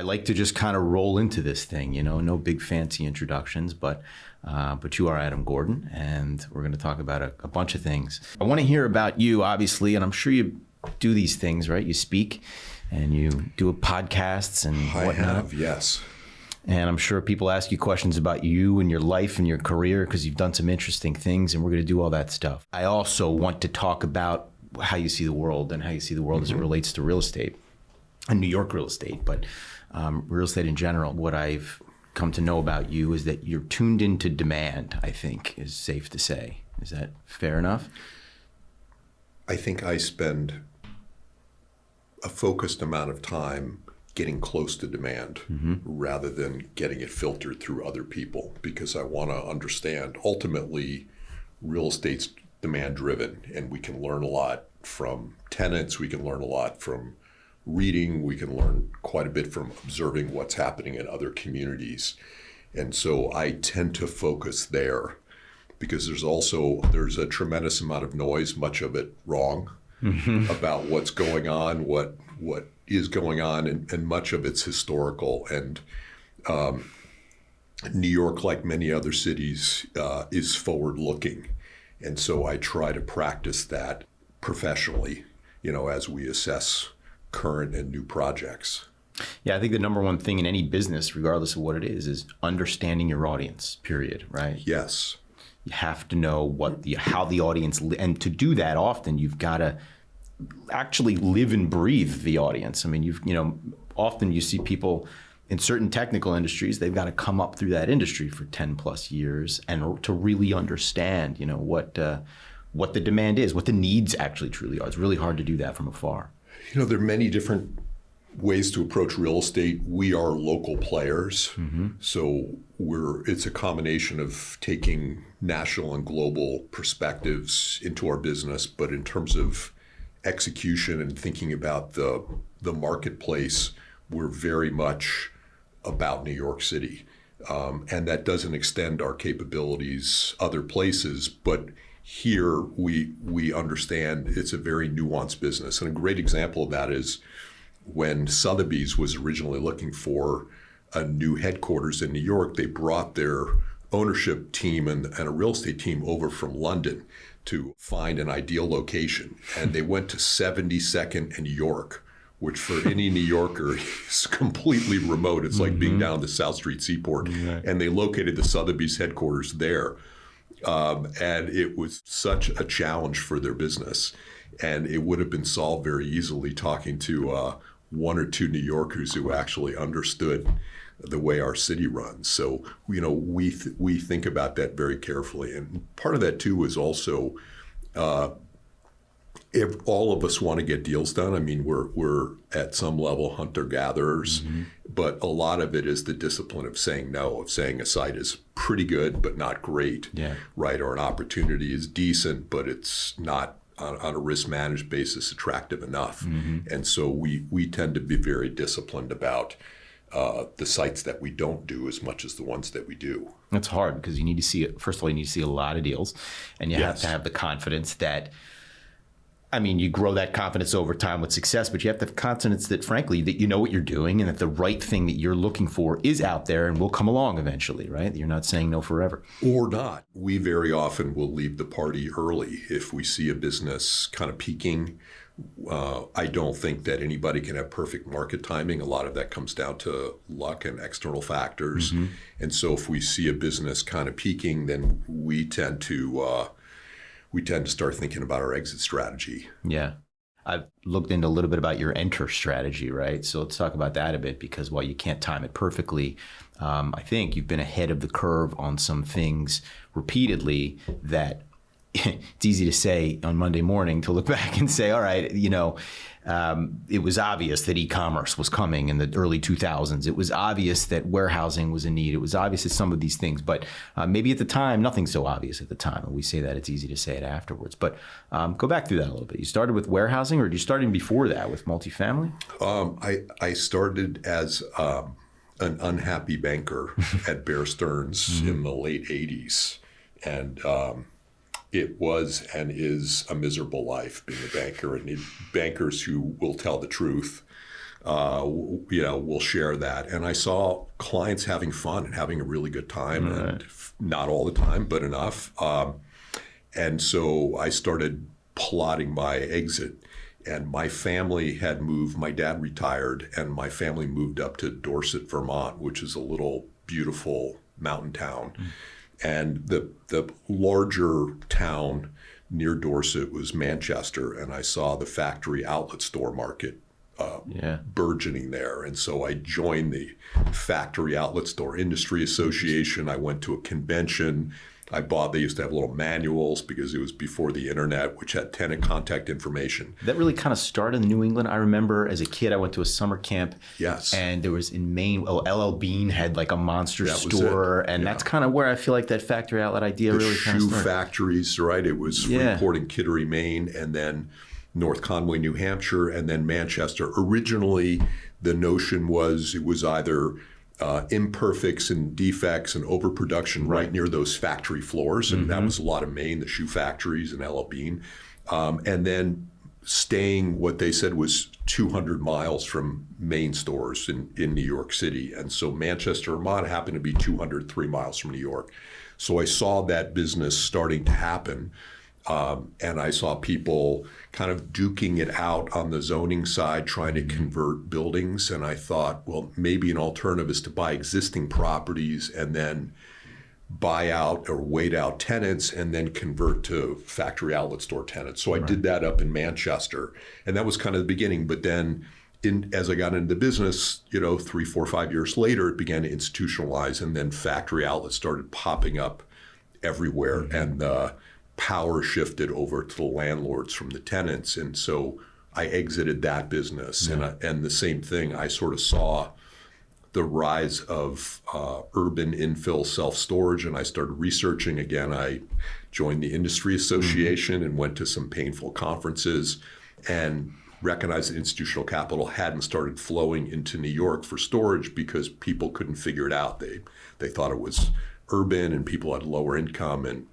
I like to just kind of roll into this thing, no big fancy introductions, but you are Adam Gordon, and we're going to talk about a bunch of things. I want to hear about you, obviously, and I'm sure you do these things, right? You speak and you do podcasts and whatnot. I have, yes. And I'm sure people ask you questions about you and your life and your career because you've done some interesting things, and we're going to do all that stuff. I also want to talk about how you see the world and how you see the world as it relates to real estate and New York real estate, but real estate in general. What I've come to know about you is that you're tuned into demand, I think is safe to say. Is that fair enough? I think I spend a focused amount of time getting close to demand rather than getting it filtered through other people, because I want to understand ultimately real estate's demand driven, and we can learn a lot from tenants, we can learn a lot from reading, we can learn quite a bit from observing what's happening in other communities. And so I tend to focus there because there's a tremendous amount of noise, much of it wrong, about what's going on, what is going on, and much of it's historical. And New York, like many other cities, is forward-looking. And so I try to practice that professionally, as we assess current and new projects. Yeah, I think the number one thing in any business, regardless of what it is understanding your audience, period, right? Yes. You have to know how the audience, and to do that often, you've got to actually live and breathe the audience. I mean, often you see people in certain technical industries, they've got to come up through that industry for 10 plus years and to really understand, what the demand is, what the needs actually truly are. It's really hard to do that from afar. There are many different ways to approach real estate. We are local players, so it's a combination of taking national and global perspectives into our business, but in terms of execution and thinking about the marketplace, we're very much about New York City. And that doesn't extend our capabilities other places, but here we understand it's a very nuanced business. And a great example of that is when Sotheby's was originally looking for a new headquarters in New York, they brought their ownership team and a real estate team over from London to find an ideal location. And they went to 72nd and York, which for any New Yorker is completely remote. It's like being down the South Street Seaport. Right. And they located the Sotheby's headquarters there. And it was such a challenge for their business. And it would have been solved very easily talking to one or two New Yorkers who actually understood the way our city runs. So, we think about that very carefully. And part of that too is also, if all of us want to get deals done, I mean, we're at some level hunter-gatherers, but a lot of it is the discipline of saying no, of saying a site is pretty good, but not great, right? Or an opportunity is decent, but it's not on a risk-managed basis attractive enough. And so we tend to be very disciplined about the sites that we don't do as much as the ones that we do. That's hard because you need to see it. First of all, you need to see a lot of deals, and you have to have the confidence that, you grow that confidence over time with success, but you have to have confidence that, frankly, that you know what you're doing and that the right thing that you're looking for is out there and will come along eventually, right? You're not saying no forever. Or not. We very often will leave the party early if we see a business kind of peaking. I don't think that anybody can have perfect market timing. A lot of that comes down to luck and external factors. And so if we see a business kind of peaking, then we tend to start thinking about our exit strategy. Yeah. I've looked into a little bit about your enter strategy, right? So let's talk about that a bit, because while you can't time it perfectly, I think you've been ahead of the curve on some things repeatedly that it's easy to say on Monday morning, to look back and say, all right, it was obvious that e-commerce was coming in the early 2000s. It was obvious that warehousing was a need. It was obvious that some of these things, but maybe at the time, nothing so obvious at the time. And we say that, it's easy to say it afterwards. But go back through that a little bit. You started with warehousing, or did you start in before that with multifamily? I started as an unhappy banker at Bear Stearns in the late 80s. And it was and is a miserable life being a banker, and bankers who will tell the truth we'll share that. And I saw clients having fun and having a really good time, and not all the time, but enough. And so I started plotting my exit. And my family had moved, my dad retired, and my family moved up to Dorset, Vermont, which is a little beautiful mountain town. And the larger town near Dorset was Manchester, and I saw the factory outlet store market burgeoning there. And so I joined the Factory Outlet Store Industry Association. I went to a convention. They used to have little manuals because it was before the internet, which had tenant contact information. That really kind of started in New England. I remember as a kid, I went to a summer camp. Yes. And there was in Maine, LL Bean had like a monster store. And that's kind of where I feel like that factory outlet idea really kind of started. Shoe factories, right? It was Freeport and Kittery, Maine, and then North Conway, New Hampshire, and then Manchester. Originally, the notion was it was either imperfects and defects and overproduction right near those factory floors. And that was a lot of Maine, the shoe factories and LL Bean. And then staying what they said was 200 miles from main stores in New York City. And so Manchester, Vermont happened to be 203 miles from New York. So I saw that business starting to happen. And I saw people kind of duking it out on the zoning side, trying to convert buildings. And I thought, well, maybe an alternative is to buy existing properties and then buy out or wait out tenants and then convert to factory outlet store tenants. So I did that up in Manchester. And that was kind of the beginning. But then as I got into the business, 3, 4, 5 years later, it began to institutionalize, and then factory outlets started popping up everywhere. And the power shifted over to the landlords from the tenants. And so I exited that business. And the same thing, I sort of saw the rise of urban infill self-storage, and I started researching again. I joined the industry association and went to some painful conferences and recognized that institutional capital hadn't started flowing into New York for storage because people couldn't figure it out. They thought it was urban and people had lower income. And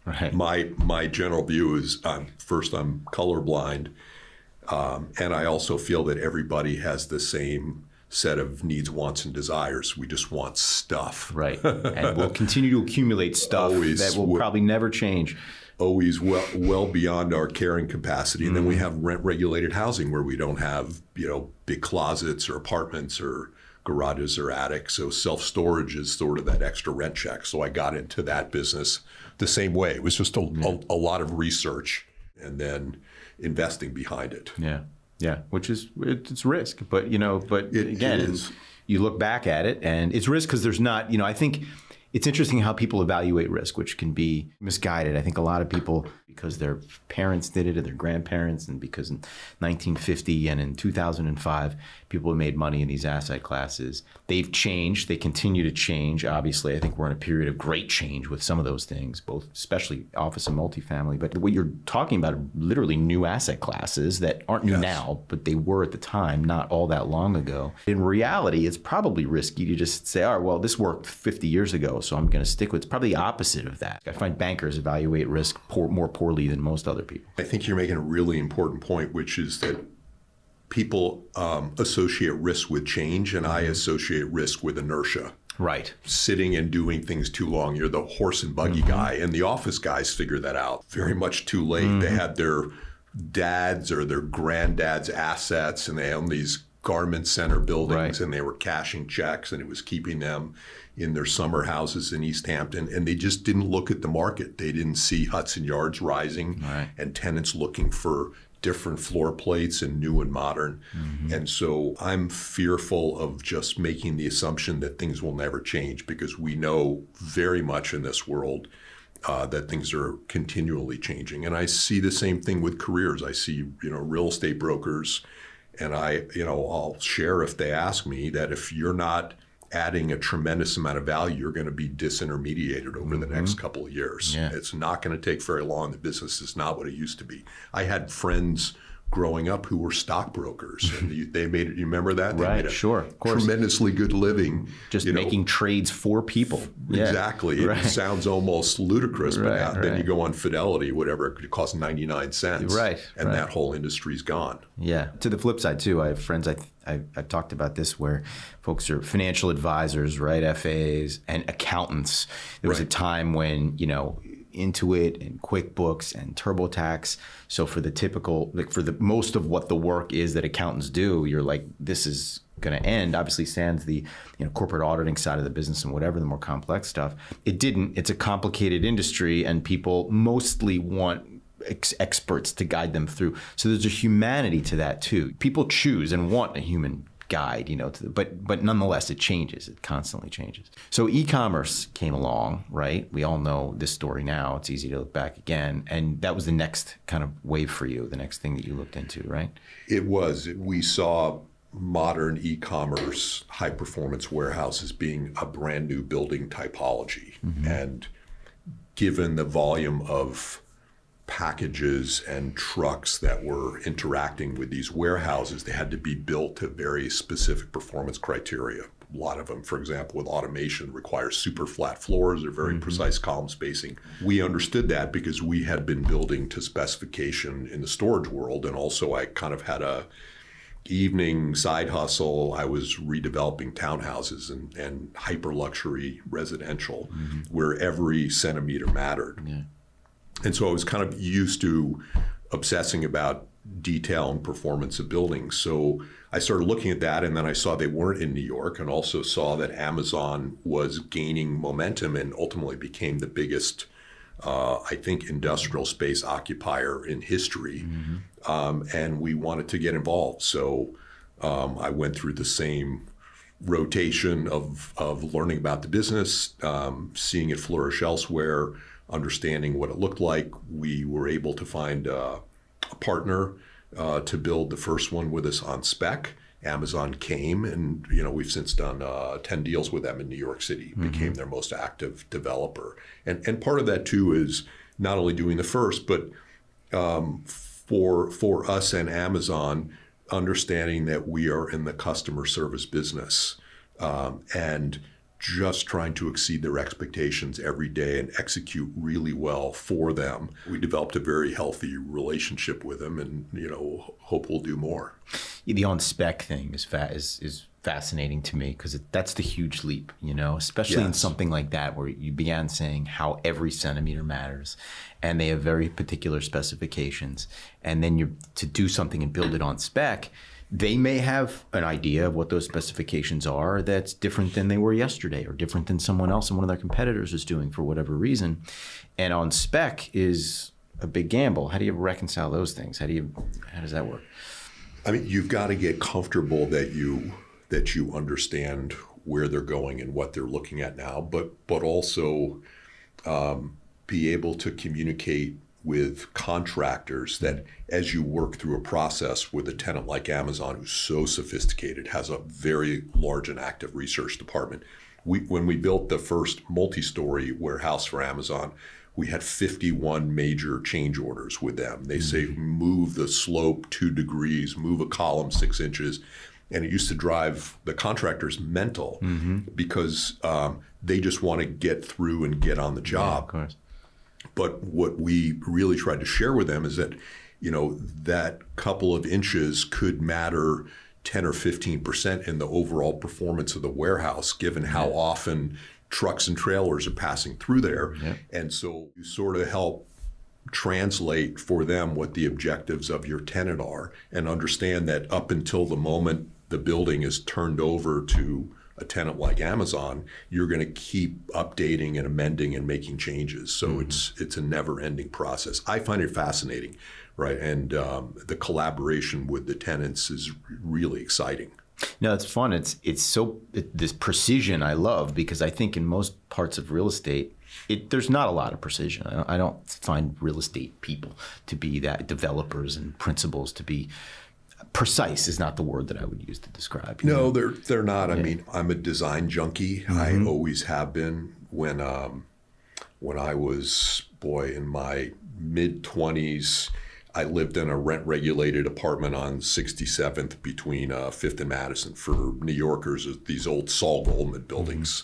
Right. My general view is, first, I'm colorblind, and I also feel that everybody has the same set of needs, wants, and desires. We just want stuff. Right. And we'll continue to accumulate stuff that will probably never change. Always well beyond our carrying capacity. And then we have rent-regulated housing where we don't have, big closets or apartments or garages or attics. So self-storage is sort of that extra rent check. So I got into that business the same way. It was just a lot of research and then investing behind it. Yeah. Which is, it's risk, but again, you look back at it and it's risk because there's not, I think it's interesting how people evaluate risk, which can be misguided. I think a lot of people, because their parents did it or their grandparents, and because in 1950 and in 2005, people have made money in these asset classes. They've changed. They continue to change. Obviously, I think we're in a period of great change with some of those things, both especially office and multifamily. But what you're talking about are literally new asset classes that aren't new now, but they were at the time, not all that long ago. In reality, it's probably risky to just say, all right, well, this worked 50 years ago, so I'm going to stick with it. It's probably the opposite of that. I find bankers evaluate risk more poorly than most other people. I think you're making a really important point, which is that people associate risk with change, and I associate risk with inertia. Right. Sitting and doing things too long. You're the horse and buggy guy, and the office guys figure that out very much too late. They had their dad's or their granddad's assets, and they owned these garment center buildings, and they were cashing checks, and it was keeping them in their summer houses in East Hampton, and they just didn't look at the market. They didn't see Hudson Yards rising and tenants looking for different floor plates and new and modern. And so I'm fearful of just making the assumption that things will never change, because we know very much in this world that things are continually changing. And I see the same thing with careers. I see, real estate brokers, and I'll share if they ask me that if you're not adding a tremendous amount of value, you're going to be disintermediated over the next couple of years. It's not going to take very long. The business is not what it used to be. I had friends growing up who were stockbrokers. And they made it, you remember that? They Right, made a sure, of course. tremendously good living. Just making trades for people. Exactly. Right. It sounds almost ludicrous, but Right, then right. you go on Fidelity, whatever, it could cost 99 cents. Right, And right. that whole industry's gone. Yeah. To the flip side, too, I have friends, I've talked about this, where folks are financial advisors, right, FAs, and accountants. There was a Right. time when, Intuit and QuickBooks and TurboTax. So for the typical, for the most of what the work is that accountants do, you're like, this is going to end. Obviously, sans the corporate auditing side of the business and whatever, the more complex stuff. It didn't. It's a complicated industry, and people mostly want experts to guide them through. So there's a humanity to that too. People choose and want a human guide, but nonetheless, it changes. It constantly changes. So e-commerce came along, right? We all know this story now. It's easy to look back again. And that was the next kind of wave for you, the next thing that you looked into, right? It was. We saw modern e-commerce high-performance warehouses being a brand new building typology. Mm-hmm. And given the volume of packages and trucks that were interacting with these warehouses, they had to be built to very specific performance criteria. A lot of them, for example, with automation, require super flat floors or very precise column spacing. We understood that because we had been building to specification in the storage world. And also I kind of had a evening side hustle. I was redeveloping townhouses and hyper luxury residential where every centimeter mattered. Yeah. And so I was kind of used to obsessing about detail and performance of buildings. So I started looking at that, and then I saw they weren't in New York, and also saw that Amazon was gaining momentum and ultimately became the biggest, I think, industrial space occupier in history. And we wanted to get involved. So I went through the same rotation of learning about the business, seeing it flourish elsewhere, understanding what it looked like. We were able to find a partner to build the first one with us on spec. Amazon came, and we've since done 10 deals with them in New York City, became their most active developer. And part of that too is not only doing the first, but for us and Amazon, understanding that we are in the customer service business and just trying to exceed their expectations every day and execute really well for them. We developed a very healthy relationship with them, and hope we'll do more. The on spec thing is fascinating to me, because that's the huge leap, especially in Yes. something like that where you began saying how every centimeter matters, and they have very particular specifications, and then to do something and build it on spec. They may have an idea of what those specifications are that's different than they were yesterday, or different than someone else and one of their competitors is doing for whatever reason. And on spec is a big gamble. How do you reconcile those things? How does that work? I mean, you've got to get comfortable that you understand where they're going and what they're looking at now, but also be able to communicate with contractors that as you work through a process with a tenant like Amazon, who's so sophisticated, has a very large and active research department. When we built the first multi-story warehouse for Amazon, we had 51 major change orders with them. They say, move the slope 2 degrees, move a column 6 inches. And it used to drive the contractors mental because they just want to get through and get on the job. Yeah, of course. But what we really tried to share with them is that, that couple of inches could matter 10 or 15% in the overall performance of the warehouse, given how often trucks and trailers are passing through there. Yeah. And so you sort of help translate for them what the objectives of your tenant are, and understand that up until the moment the building is turned over to a tenant like Amazon, you're going to keep updating and amending and making changes. So it's a never-ending process. I find it fascinating, right? And the collaboration with the tenants is really exciting. No, it's fun. This precision I love, because I think in most parts of real estate, there's not a lot of precision. I don't find real estate people to be that, developers and principals to be precise is not the word that I would use to describe. No, they're not. I mean, I'm a design junkie. I always have been. When I was, in my mid-20s, I lived in a rent-regulated apartment on 67th between 5th and Madison. For New Yorkers, these old Saul Goldman buildings,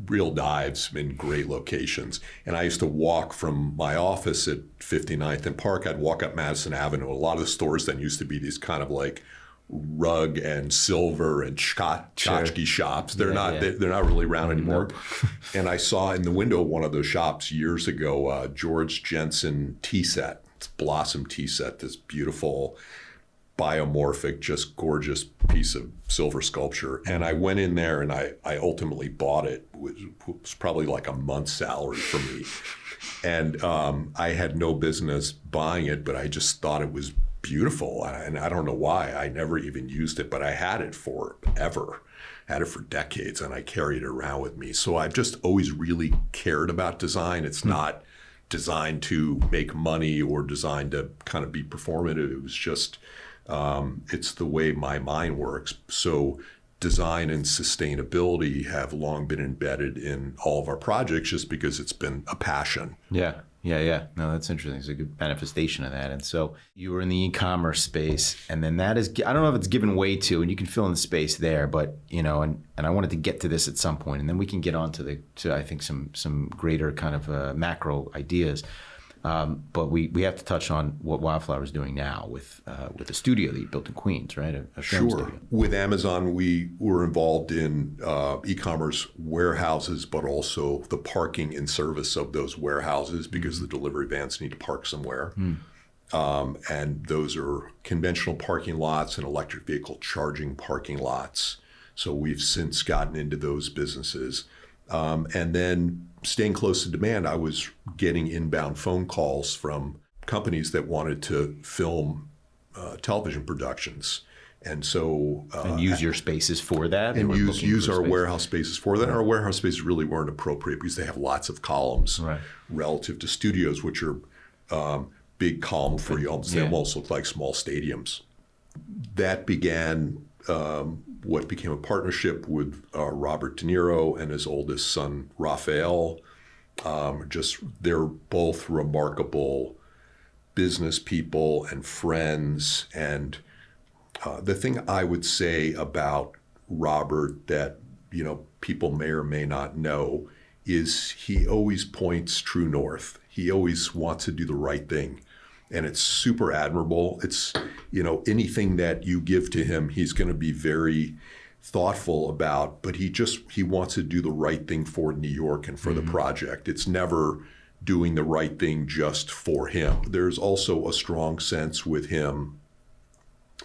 real dives in great locations. And I used to walk from my office at 59th and Park. I'd walk up Madison Avenue. A lot of the stores then used to be these kind of like rug and silver and tchotchke shops. They're not really around anymore. And I saw in the window of one of those shops years ago, George Jensen tea set. It's Blossom tea set, this beautiful biomorphic, just gorgeous piece of silver sculpture. And I went in there and I ultimately bought it. It was probably like a month's salary for me. And I had no business buying it, but I just thought it was beautiful. And I don't know why. I never even used it, but I had it forever. Had it for decades, and I carried it around with me. So I've just always really cared about design. It's not designed to make money or designed to kind of be performative. It was just, it's the way my mind works. So design and sustainability have long been embedded in all of our projects just because it's been a passion. Yeah. No, that's interesting. It's a good manifestation of that. And so you were in the e-commerce space, and then that is, I don't know if it's given way to, and you can fill in the space there, but, you know, and I wanted to get to this at some point, and then we can get on to I think some greater kind of macro ideas. But we have to touch on what Wildflower is doing now with the studio that you built in Queens, right? A film studio. With Amazon, we were involved in e-commerce warehouses, but also the parking and service of those warehouses because the delivery vans need to park somewhere. And those are conventional parking lots and electric vehicle charging parking lots. So we've since gotten into those businesses. And then staying close to demand, I was getting inbound phone calls from companies that wanted to film television productions. And so... and use your spaces for that? And use our warehouse spaces for that. Right. Our warehouse spaces really weren't appropriate because they have lots of columns relative to studios, which are big column free. They almost look like small stadiums. That began... what became a partnership with Robert De Niro and his oldest son, Raphael. They're both remarkable business people and friends. And the thing I would say about Robert that, you know, people may or may not know is he always points true north. He always wants to do the right thing. And it's super admirable. It's, you know, anything that you give to him, he's going to be very thoughtful about, but he wants to do the right thing for New York and for the project. It's never doing the right thing just for him. There's also a strong sense with him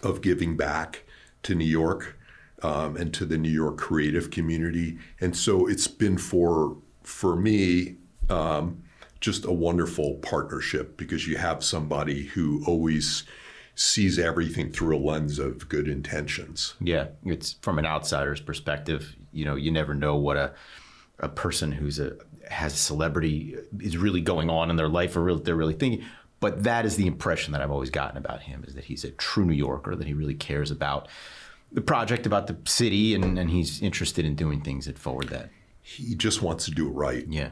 of giving back to New York and to the New York creative community. And so it's been for me, just a wonderful partnership because you have somebody who always sees everything through a lens of good intentions. Yeah, it's from an outsider's perspective. You know, you never know what a person has a celebrity is really going on in their life or they're really thinking. But that is the impression that I've always gotten about him, is that he's a true New Yorker, that he really cares about the project, about the city, and he's interested in doing things that forward that. He just wants to do it right. Yeah.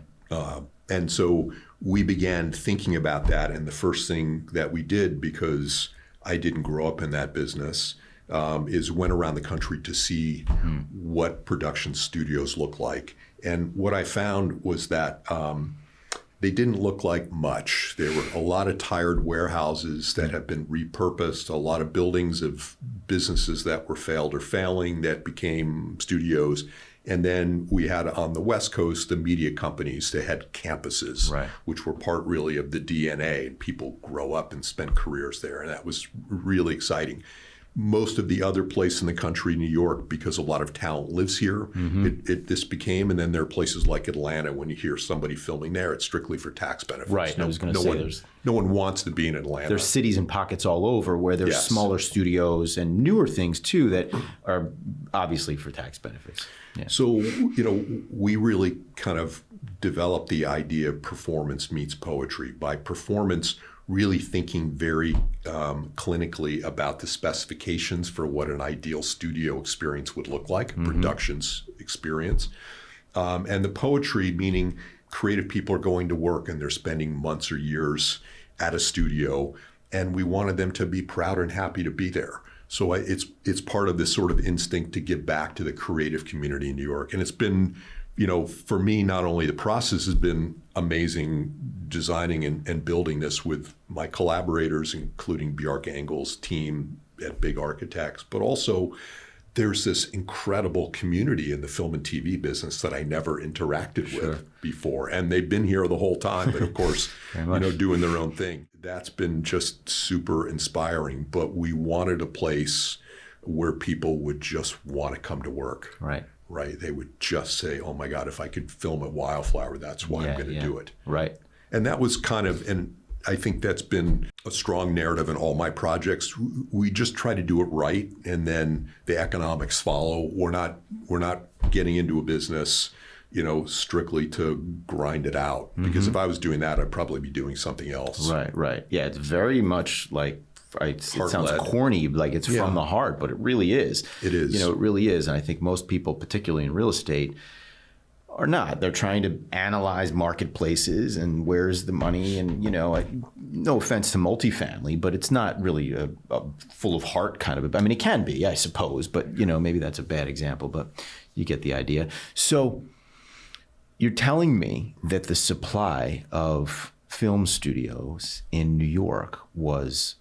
And so we began thinking about that. And the first thing that we did, because I didn't grow up in that business, is went around the country to see what production studios look like. And what I found was that they didn't look like much. There were a lot of tired warehouses that have been repurposed, a lot of buildings of businesses that were failed or failing that became studios. And then we had on the West Coast, the media companies that had campuses, which were part really of the DNA. And people grow up and spend careers there. And that was really exciting. Most of the other place in the country, New York, because a lot of talent lives here, this became, and then there are places like Atlanta, when you hear somebody filming there, it's strictly for tax benefits. Right, I was going to say no one wants to be in Atlanta. There's cities and pockets all over where there's smaller studios and newer things too that are obviously for tax benefits. Yeah. So, you know, we really kind of developed the idea of performance meets poetry. By performance, really thinking very clinically about the specifications for what an ideal studio experience would look like, productions experience. And the poetry, meaning creative people are going to work and they're spending months or years at a studio, and we wanted them to be proud and happy to be there. So it's part of this sort of instinct to give back to the creative community in New York. And it's been, for me, not only the process has been amazing designing and building this with my collaborators, including Bjarke Engel's team at Big Architects, but also there's this incredible community in the film and TV business that I never interacted with before. And they've been here the whole time, but of course, doing their own thing. That's been just super inspiring. But we wanted a place where people would just want to come to work. Right. They would just say, oh my God, if I could film at Wildflower, that's why I'm going to do it. Right. And that was kind of, and I think that's been a strong narrative in all my projects. We just try to do it right, and then the economics follow. We're not getting into a business, strictly to grind it out. Because if I was doing that, I'd probably be doing something else. Right. Yeah, it's very much like, it sounds corny, like it's from the heart, but it really is. It is. It really is. And I think most people, particularly in real estate, are not. They're trying to analyze marketplaces and where's the money. And, no offense to multifamily, but it's not really a full of heart kind of. I mean, it can be, I suppose, but, maybe that's a bad example, but you get the idea. So you're telling me that the supply of film studios in New York was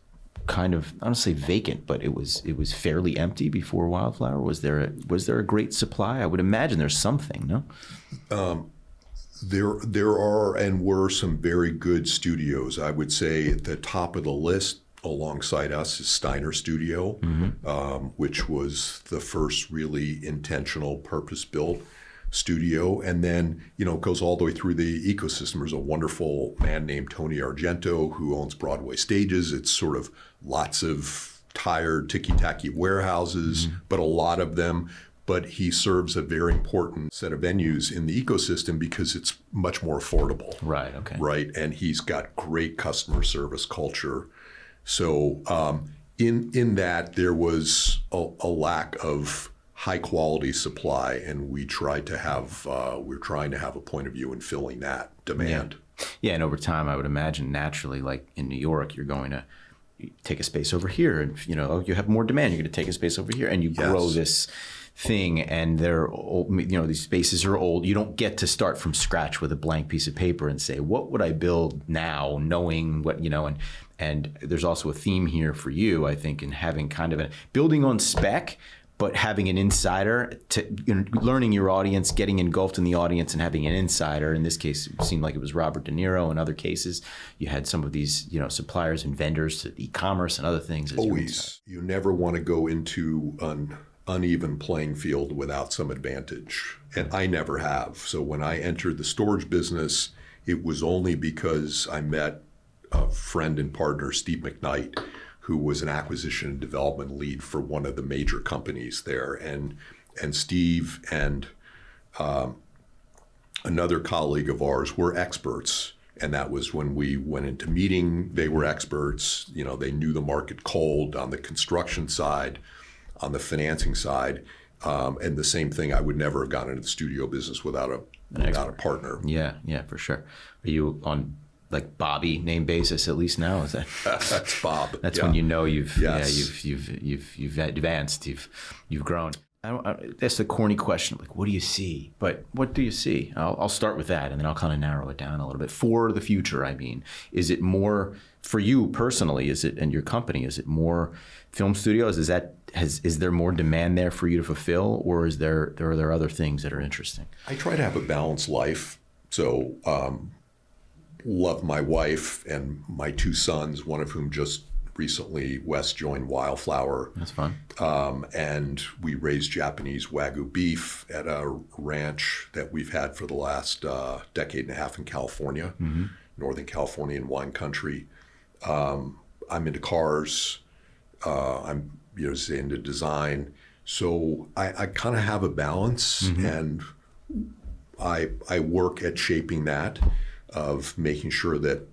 kind of, I don't say vacant, but it was fairly empty before Wildflower. Was there a great supply? I would imagine there's something, no? There are and were some very good studios. I would say at the top of the list alongside us is Steiner Studio, which was the first really intentional purpose-built studio. And then, it goes all the way through the ecosystem. There's a wonderful man named Tony Argento who owns Broadway Stages. It's sort of lots of tired, ticky-tacky warehouses, but a lot of them. But he serves a very important set of venues in the ecosystem because it's much more affordable. Right, okay. Right, and he's got great customer service culture. So in that, there was a lack of high quality supply, and we're trying to have a point of view in filling that demand. Yeah, and over time, I would imagine naturally, like in New York, you're going to take a space over here, and you have more demand. You're going to take a space over here, and you grow this thing. And they're old, these spaces are old. You don't get to start from scratch with a blank piece of paper and say, what would I build now, knowing what and there's also a theme here for you, I think, in having kind of a building on spec, but having an insider to learning your audience, getting engulfed in the audience, and having an insider. In this case, it seemed like it was Robert De Niro. In other cases, you had some of these, suppliers and vendors to e-commerce and other things. Always, you never want to go into an uneven playing field without some advantage, and I never have. So when I entered the storage business, it was only because I met a friend and partner, Steve McKnight, who was an acquisition and development lead for one of the major companies there. And Steve and another colleague of ours were experts. And that was when we went into meeting, they were experts. They knew the market cold on the construction side, on the financing side. And the same thing, I would never have gotten into the studio business without a partner. Yeah, for sure. Are you on like Bobby name basis at least now? Is that that's Bob? That's when you've advanced, you've grown. That's the corny question, like what do you see? But what do you see? I'll start with that, and then I'll kind of narrow it down a little bit. For the future, I mean, is it more for you personally? Is it, and your company? Is it more film studios? Is there more demand there for you to fulfill, or are there other things that are interesting? I try to have a balanced life. So love my wife and my two sons, one of whom just recently, Wes, joined Wildflower. That's fun. And we raise Japanese Wagyu beef at a ranch that we've had for the last decade and a half in California, Northern California and wine country. I'm into cars. I'm into design. So I kind of have a balance, and I work at shaping that, of making sure that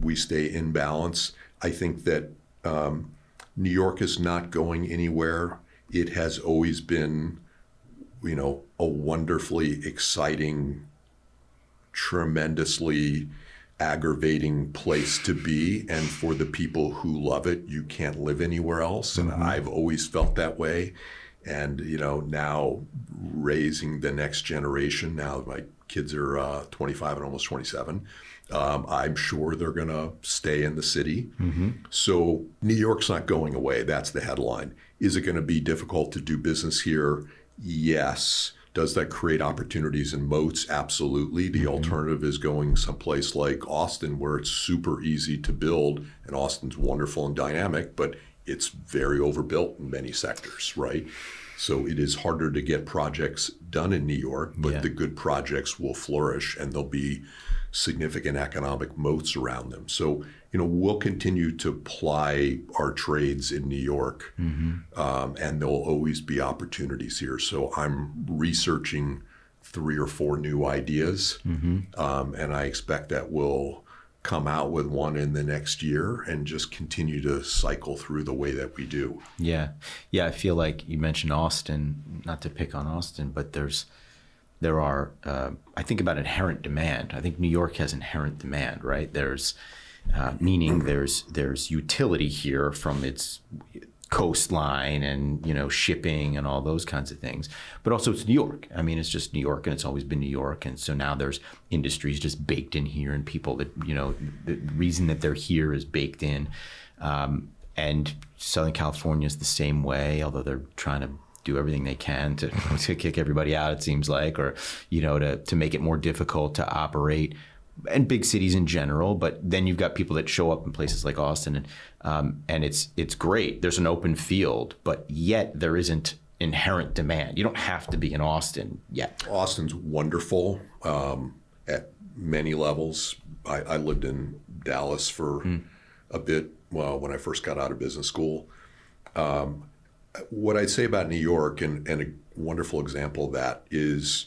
we stay in balance. I think that New York is not going anywhere. It has always been, a wonderfully exciting, tremendously aggravating place to be. And for the people who love it, you can't live anywhere else. And I've always felt that way. And, now raising the next generation, now my kids are 25 and almost 27. I'm sure they're going to stay in the city. So New York's not going away. That's the headline. Is it going to be difficult to do business here? Yes. Does that create opportunities and moats? Absolutely. The alternative is going someplace like Austin, where it's super easy to build, and Austin's wonderful and dynamic, but it's very overbuilt in many sectors, right? So it is harder to get projects done in New York, but the good projects will flourish, and there'll be significant economic moats around them. So, we'll continue to ply our trades in New York, and there'll always be opportunities here. So I'm researching 3 or 4 new ideas, and I expect that we'll come out with one in the next year and just continue to cycle through the way that we do. Yeah. I feel like you mentioned Austin, not to pick on Austin, but there are, I think about inherent demand. I think New York has inherent demand, right? There's meaning there's utility here from its coastline and, shipping and all those kinds of things. But also it's New York. I mean, it's just New York, and it's always been New York. And so now there's industries just baked in here, and people that, the reason that they're here is baked in. And Southern California is the same way, although they're trying to do everything they can to kick everybody out, it seems like, or, to make it more difficult to operate, and big cities in general. But then you've got people that show up in places like Austin, and it's great. There's an open field, but yet there isn't inherent demand. You don't have to be in Austin yet. Austin's wonderful at many levels. I lived in Dallas for a bit, when I first got out of business school. What I'd say about New York, and a wonderful example of that is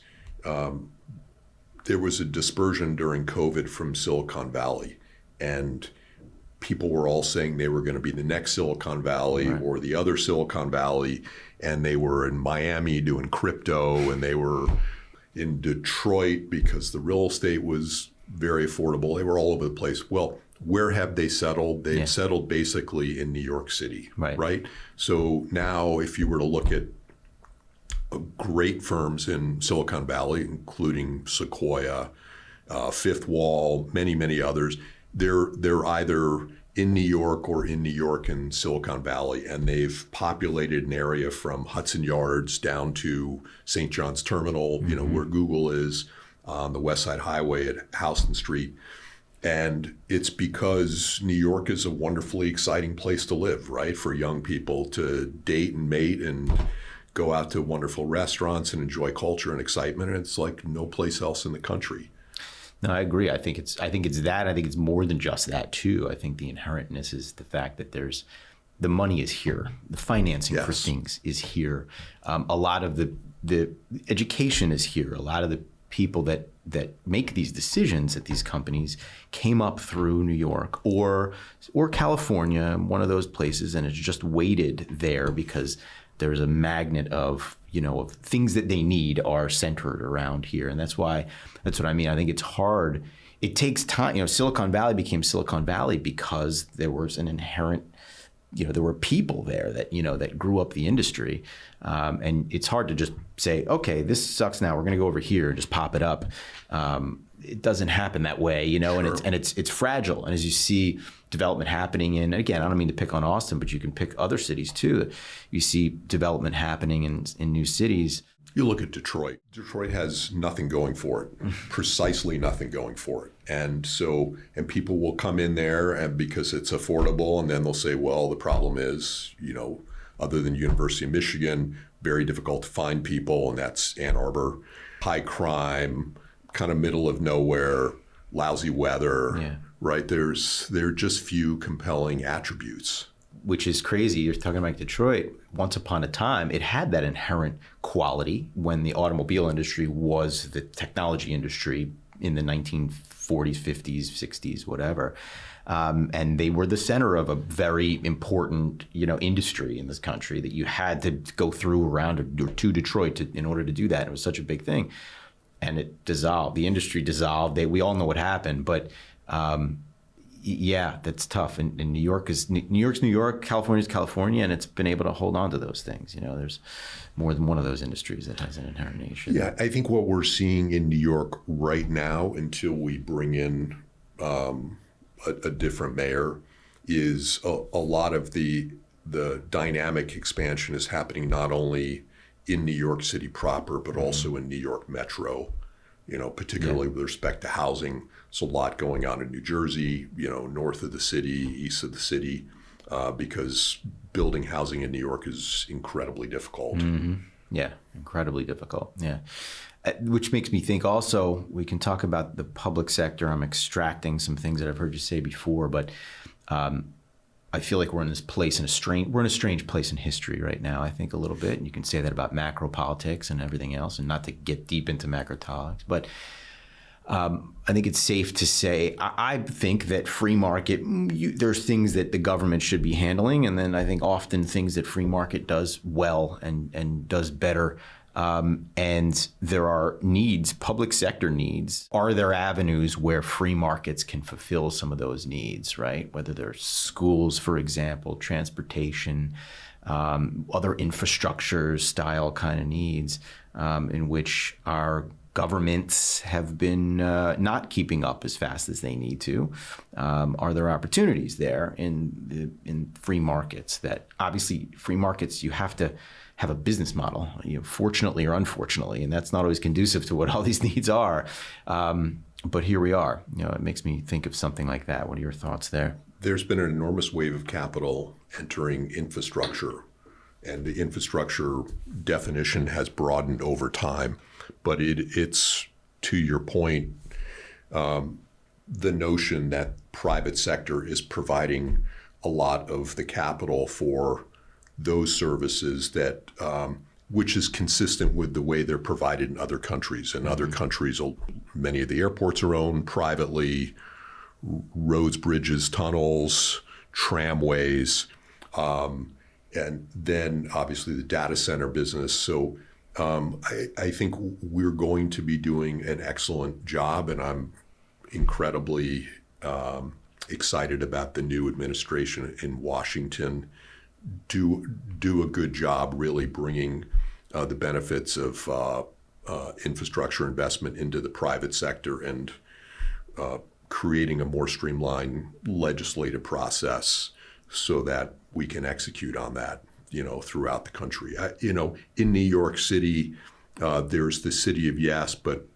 there was a dispersion during COVID from Silicon Valley, and people were all saying they were going to be the next Silicon Valley or the other Silicon Valley, and they were in Miami doing crypto, and they were in Detroit because the real estate was very affordable. They were all over the place. Well, where have they settled? They've settled basically in New York City, right? So now if you were to look at great firms in Silicon Valley, including Sequoia, Fifth Wall, many, many others, they're either in New York or in New York and Silicon Valley, and they've populated an area from Hudson Yards down to St. John's Terminal, where Google is, on the West Side Highway at Houston Street. And it's because New York is a wonderfully exciting place to live, right? For young people to date and mate and go out to wonderful restaurants and enjoy culture and excitement. And it's like no place else in the country. No, I agree. I think it's that. I think it's more than just that too. I think the inherentness is the fact that the money is here. The financing for things is here. A lot of the education is here. A lot of the people that make these decisions at these companies came up through New York or California, one of those places, and it's just waited there because there's a magnet of things that they need are centered around here. And that's what I mean. I think it's hard. It takes time. Silicon Valley became Silicon Valley because there was an inherent, there were people there that, that grew up the industry. And it's hard to just say, okay, this sucks now, we're going to go over here and just pop it up. It doesn't happen that way, and it's fragile. And as you see development happening in, again, I don't mean to pick on Austin, but you can pick other cities too. You see development happening in new cities. You look at Detroit. Detroit has nothing going for it, precisely nothing going for it. And people will come in there and because it's affordable, and then they'll say, well, the problem is, other than University of Michigan, very difficult to find people, and that's Ann Arbor. High crime, kind of middle of nowhere, lousy weather, right? There are just few compelling attributes. Which is crazy. You're talking about Detroit. Once upon a time, it had that inherent quality when the automobile industry was the technology industry in the 1940s, 50s, 60s, whatever. And they were the center of a very important, industry in this country that you had to go through around or to Detroit in order to do that. It was such a big thing. And it dissolved. The industry dissolved. We all know what happened, but Yeah, that's tough. And New York's New York, California's California, and it's been able to hold on to those things. There's more than one of those industries that has an inherent niche. Yeah, I think what we're seeing in New York right now, until we bring in a different mayor, is a lot of the dynamic expansion is happening not only in New York City proper, but also in New York Metro. Particularly with respect to housing. There's a lot going on in New Jersey, north of the city, east of the city, because building housing in New York is incredibly difficult. Mm-hmm. Yeah, incredibly difficult. Yeah. Which makes me think also, we can talk about the public sector. I'm extracting some things that I've heard you say before, but I feel like we're in a strange place in history right now, I think, a little bit. And you can say that about macro politics and everything else, and not to get deep into macro politics. But I think it's safe to say, I think that free market, there's things that the government should be handling. And then I think often things that free market does well and does better. And there are needs, public sector needs. Are there avenues where free markets can fulfill some of those needs, right? Whether they're schools, for example, transportation, other infrastructure style kind of needs, in which our governments have been not keeping up as fast as they need to. Are there opportunities there in free markets? That obviously free markets, you have to have a business model, fortunately or unfortunately, and that's not always conducive to what all these needs are. But here we are. It makes me think of something like that. What are your thoughts there? There's been an enormous wave of capital entering infrastructure, and the infrastructure definition has broadened over time. But it's, to your point, the notion that private sector is providing a lot of the capital for those services that, which is consistent with the way they're provided in other countries. In other countries, many of the airports are owned privately, roads, bridges, tunnels, tramways, and then obviously the data center business. So I think we're going to be doing an excellent job, and I'm incredibly excited about the new administration in Washington. Do a good job really bringing the benefits of infrastructure investment into the private sector and creating a more streamlined legislative process so that we can execute on that, throughout the country. In New York City, there's the City of Yes, but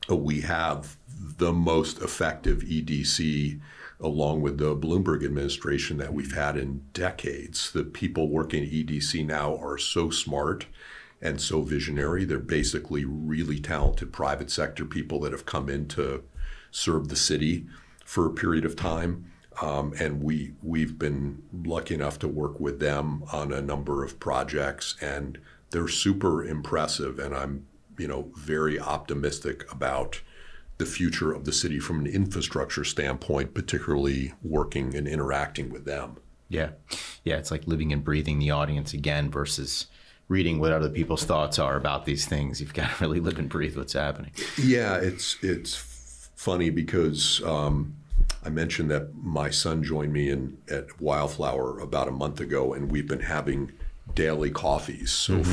we have the most effective EDC along with the Bloomberg administration that we've had in decades. The people working at EDC now are so smart and so visionary. They're basically really talented private sector people that have come in to serve the city for a period of time. And we've been lucky enough to work with them on a number of projects, and they're super impressive. And I'm, very optimistic about the future of the city from an infrastructure standpoint, particularly working and interacting with them. Yeah. It's like living and breathing the audience again versus reading what other people's thoughts are about these things. You've got to really live and breathe what's happening. Yeah, it's funny because I mentioned that my son joined me at Wildflower about a month ago, and we've been having daily coffees. So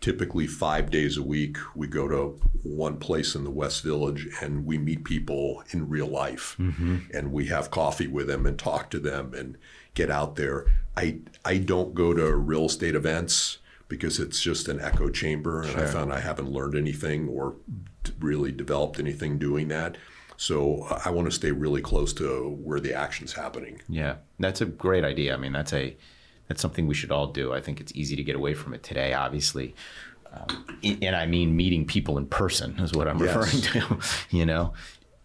typically 5 days a week, we go to one place in the West Village and we meet people in real life. And we have coffee with them and talk to them and get out there. I don't go to real estate events because it's just an echo chamber, and I found I haven't learned anything or really developed anything doing that. So I want to stay really close to where the action's happening. Yeah, that's a great idea. I mean, that's something we should all do. I think it's easy to get away from it today, obviously. And I mean meeting people in person is what I'm referring to,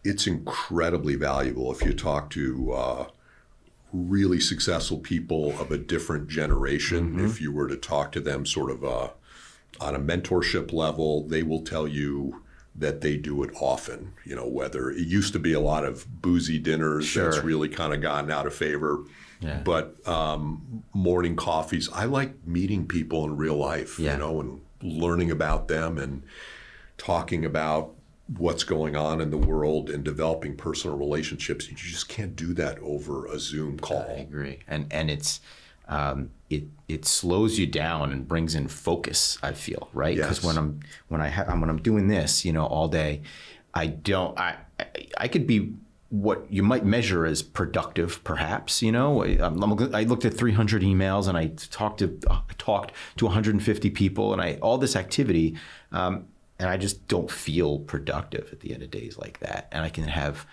It's incredibly valuable if you talk to really successful people of a different generation. If you were to talk to them sort of on a mentorship level, they will tell you that they do it often, whether it used to be a lot of boozy dinners that's really kind of gotten out of favor. Yeah. But morning coffees, I like meeting people in real life, and learning about them and talking about, what's going on in the world and developing personal relationships. You just can't do that over a Zoom call. I agree, and it's it slows you down and brings in focus. I feel, right, because Yes. when I'm doing this, all day, I could be what you might measure as productive, perhaps. I looked at 300 emails and I talked to 150 people and all this activity. And I just don't feel productive at the end of days like that. And I can have,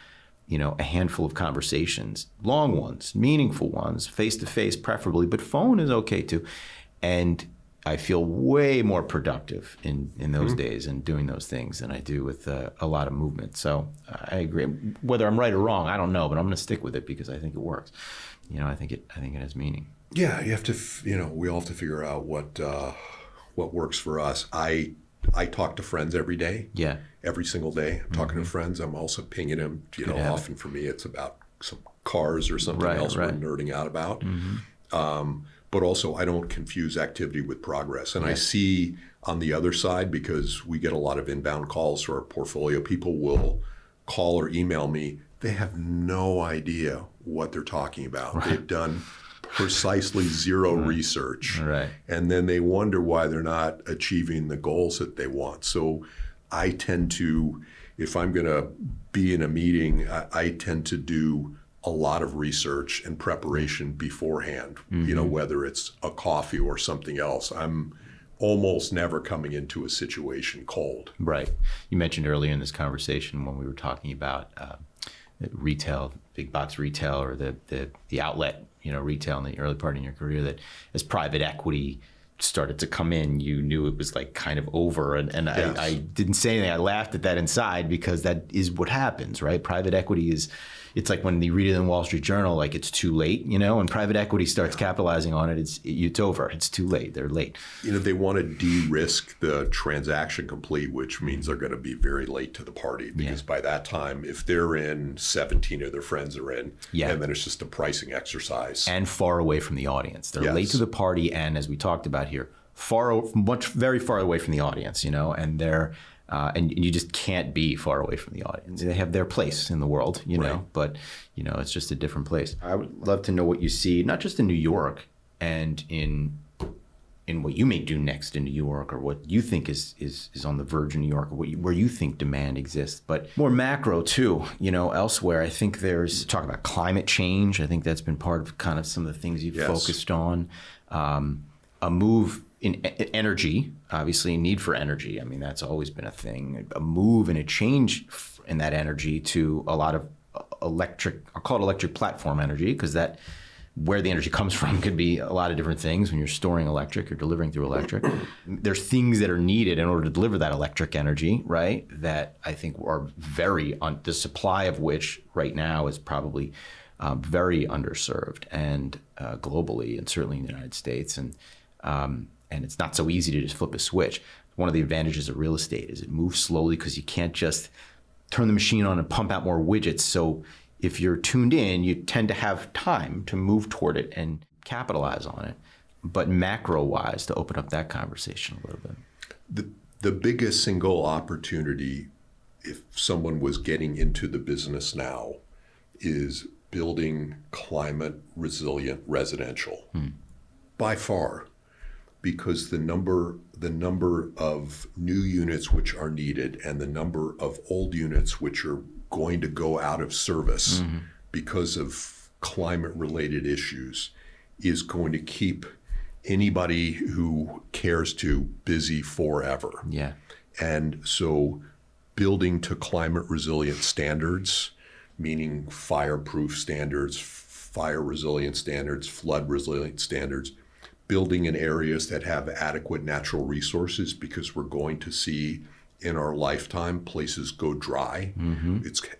a handful of conversations, long ones, meaningful ones, face-to-face preferably, but phone is okay too. And I feel way more productive in those days and doing those things than I do with a lot of movement. So I agree. Whether I'm right or wrong, I don't know, but I'm going to stick with it because I think it works. I think it has meaning. Yeah, you have to, we all have to figure out what works for us. I talk to friends every day. Yeah. Every single day. I'm talking to friends. I'm also pinging them. Often for me, it's about some cars or something else we're nerding out about. But also, I don't confuse activity with progress. And I see on the other side, because we get a lot of inbound calls to our portfolio, people will call or email me. They have no idea what they're talking about. Right. They've done precisely zero research. Right. And then they wonder why they're not achieving the goals that they want. So I tend to, if I'm going to be in a meeting, I tend to do a lot of research and preparation beforehand, whether it's a coffee or something else. I'm almost never coming into a situation cold. Right. You mentioned earlier in this conversation when we were talking about retail, big box retail, or the outlet, retail in the early part of your career, that as private equity started to come in, you knew it was like kind of over. And yes. I didn't say anything. I laughed at that inside because that is what happens, right? Private equity it's like when you read it in the Wall Street Journal, like it's too late, and private equity starts capitalizing on it, it's over. It's too late. They're late. They want to de-risk the transaction complete, which means they're going to be very late to the party because by that time, if they're in, 17 of their friends are in, and then it's just a pricing exercise. And far away from the audience. They're late to the party, and as we talked about here, very far away from the audience, and they're and you just can't be far away from the audience. They have their place in the world, but it's just a different place. I would love to know what you see, not just in New York and in what you may do next in New York, or what you think is on the verge of New York, or where you think demand exists, but more macro too, elsewhere. I think there's talk about climate change. I think that's been part of kind of some of the things you've focused on. A move in energy, obviously, need for energy. I mean, that's always been a thing. A move and a change in that energy to a lot of electric, I'll call it electric platform energy, because that where the energy comes from could be a lot of different things when you're storing electric or delivering through electric. There's things that are needed in order to deliver that electric energy, right? That I think are the supply of which right now is probably very underserved and globally, and certainly in the United States. And it's not so easy to just flip a switch. One of the advantages of real estate is it moves slowly because you can't just turn the machine on and pump out more widgets. So if you're tuned in, you tend to have time to move toward it and capitalize on it. But macro-wise, to open up that conversation a little bit. The biggest single opportunity, if someone was getting into the business now, is building climate resilient residential. By far. Because the number of new units which are needed and the number of old units which are going to go out of service because of climate-related issues is going to keep anybody who cares to busy forever. Yeah. And so building to climate-resilient standards, meaning fireproof standards, fire-resilient standards, flood-resilient standards, building in areas that have adequate natural resources, because we're going to see in our lifetime places go dry.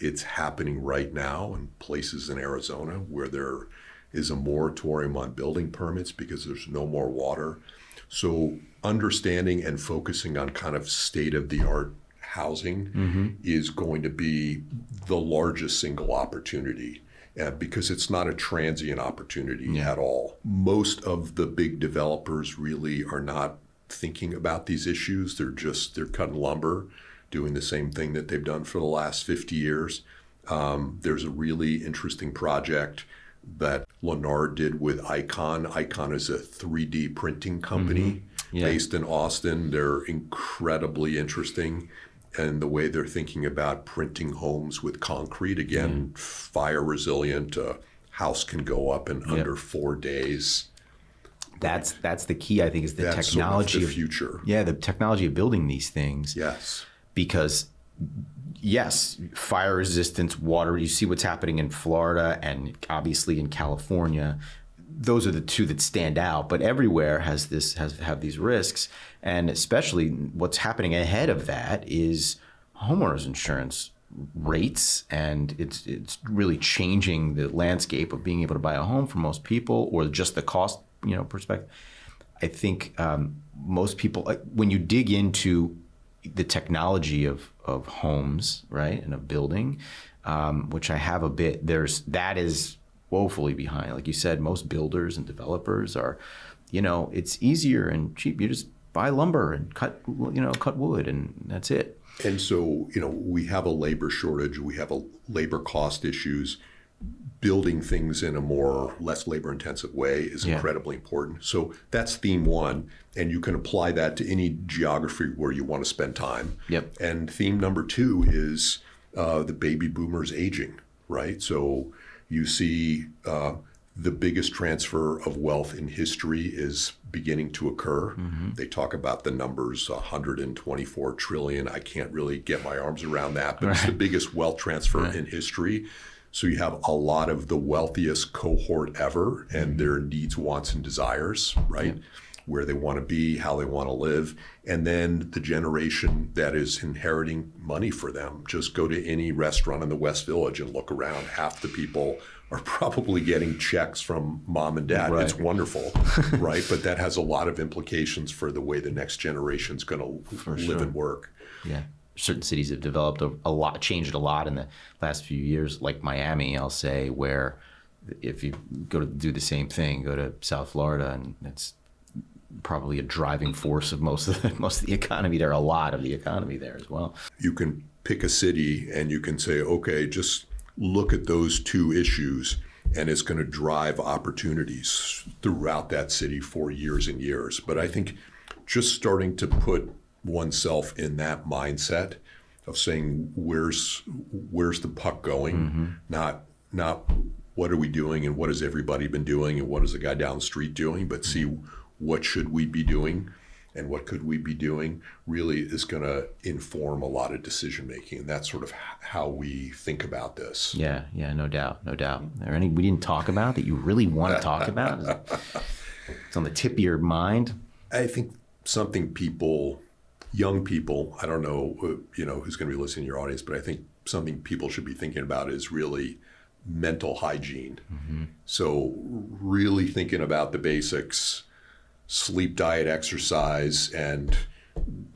It's happening right now in places in Arizona where there is a moratorium on building permits because there's no more water. So understanding and focusing on kind of state-of-the-art housing is going to be the largest single opportunity. Because it's not a transient opportunity at all. Most of the big developers really are not thinking about these issues. They're cutting lumber. doing the same thing that they've done for the last 50 years. There's a really interesting project that Leonard did with Icon. Icon is a 3D printing company based in Austin. They're incredibly interesting. And the way they're thinking about printing homes with concrete, again, fire resilient, a house can go up in under 4 days. That's the key, I think, is the That's technology sort of the future. Yeah, the technology of building these things. Yes. Because yes, fire resistance, water, you see what's happening in Florida and obviously in California. Those are the two that stand out, but everywhere have these risks. And especially what's happening ahead of that is homeowners insurance rates, and it's really changing the landscape of being able to buy a home for most people, or just the cost, perspective. I think most people, when you dig into the technology of homes, right, and of building, which I have a bit, that is woefully behind. Like you said, most builders and developers are, it's easier and cheap. You just buy lumber and cut wood, and that's it. And so, we have a labor shortage, we have a labor cost issues. Building things in a less labor intensive way is incredibly important. So that's theme one, and you can apply that to any geography where you want to spend time. Yep. And theme number two is the baby boomers aging, right? So you see the biggest transfer of wealth in history is beginning to occur. Mm-hmm. They talk about the numbers, 124 trillion. I can't really get my arms around that, but it's the biggest wealth transfer in history. So you have a lot of the wealthiest cohort ever and their needs, wants, and desires, right? Yeah. Where they want to be, how they want to live. And then the generation that is inheriting money for them. Just go to any restaurant in the West Village and look around. Half the people are probably getting checks from mom and dad. Right. It's wonderful, right? But that has a lot of implications for the way the next generation is going to live and work. Yeah. Certain cities have developed changed a lot in the last few years, like Miami, I'll say, where if you go to do the same thing, go to South Florida, and it's probably a driving force of most of the economy there, a lot of the economy there as well. You can pick a city and you can say, okay, just look at those two issues, and it's going to drive opportunities throughout that city for years and years. But I think just starting to put oneself in that mindset of saying, where's the puck going? Mm-hmm. Not what are we doing and what has everybody been doing and what is the guy down the street doing, but see what should we be doing and what could we be doing really is going to inform a lot of decision making. And that's sort of how we think about this. Yeah, no doubt. Are there any we didn't talk about that you really want to talk about? It's on the tip of your mind? I think something young people, I don't know, who's going to be listening to your audience, but I think something people should be thinking about is really mental hygiene. Mm-hmm. So really thinking about the basics, sleep, diet, exercise, and